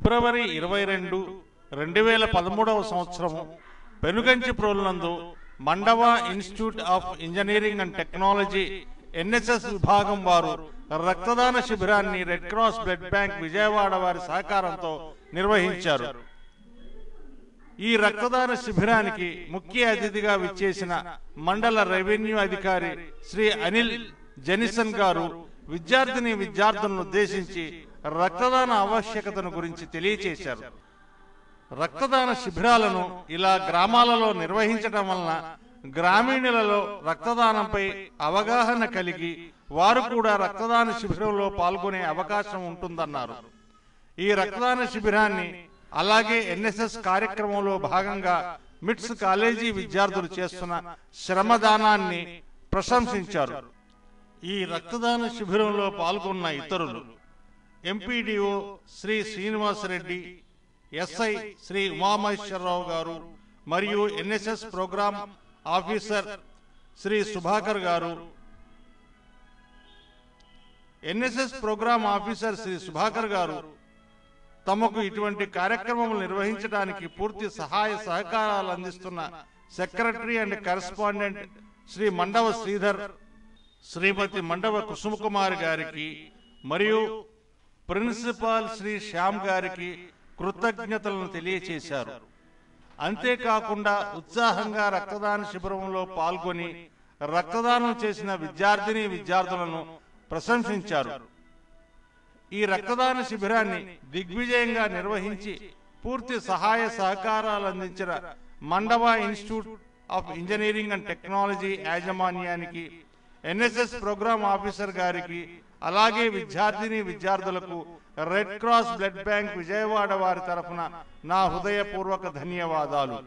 ఫిబ్రవరి 22, 2013 సంవత్సరం పెనుగంచిప్రోలునందు Mandava institute of engineering and technology NSS విభాగం వారు రక్తదాన శిబిరాన్ని red cross blood bank Vijayawada వారి సహకారంతో నిర్వహించారు. ఈ రక్తదాన శిబిరానికి ముఖ్య అతిథిగా విచ్చేసిన మండల రెవెన్యూ అధికారి శ్రీ అనిల్ జెనిసన్ గారు విద్యార్థులను ఉద్దేశించి రక్తదాన ఆవశ్యకతను గురించి తెలియచేశారు. రక్తదాన శిబిరాలను ఇలా గ్రామాలలో నిర్వహించడం వలన గ్రామీణులలో రక్తదానంపై అవగాహన కలిగి వారు కూడా రక్తదాన శిబిరంలో పాల్గొనే అవకాశం ఉంటుందన్నారు. ఈ రక్తదాన శిబిరాన్ని అలాగే ఎన్ఎస్ఎస్ కార్యక్రమంలో భాగంగా మిట్స్ కాలేజీ విద్యార్థులు చేస్తున్న శ్రమదానాన్ని ప్రశంసించారు. ఈ రక్తదాన శిబిరంలో పాల్గొన్న ఇతరులు ఎంపీడీఓ శ్రీ శ్రీనివాసరెడ్డి, ఎస్ఐ శ్రీ ఉమామహేశ్వరరావు గారు మరియు NSS program officer Shri Subhakar గారు. NSS program officer Shri Subhakar గారు తమకు ఇటువంటి కార్యక్రమం నిర్వహించడానికి పూర్తి సహాయ సహకారాలు అందిస్తున్న secretary and correspondent Shri Mandava Sridhar, Shrimati Mandava Kusumakumari గారికి మరియు ప్రిన్సిపాల్ శ్రీ శ్యామ్ గారికి కృతజ్ఞతలను తెలియచేశారు. అంతేకాకుండా ఉత్సాహంగా రక్తదాన శిబిరంలో పాల్గొని రక్తదానం చేసిన విద్యార్థులను ప్రశంసించారు. ఈ రక్తదాన శిబిరాన్ని దిగ్విజయంగా నిర్వహించి పూర్తి సహాయ సహకారాలు అందించిన Mandava institute of engineering and technology యాజమాన్యానికి, ఎన్ఎస్ఎస్ ప్రోగ్రామ్ ఆఫీసర్ గారికి, అలాగే విద్యార్థులకు red cross blood bank Vijayawada వారి తరఫున నా హృదయపూర్వక ధన్యవాదాలు.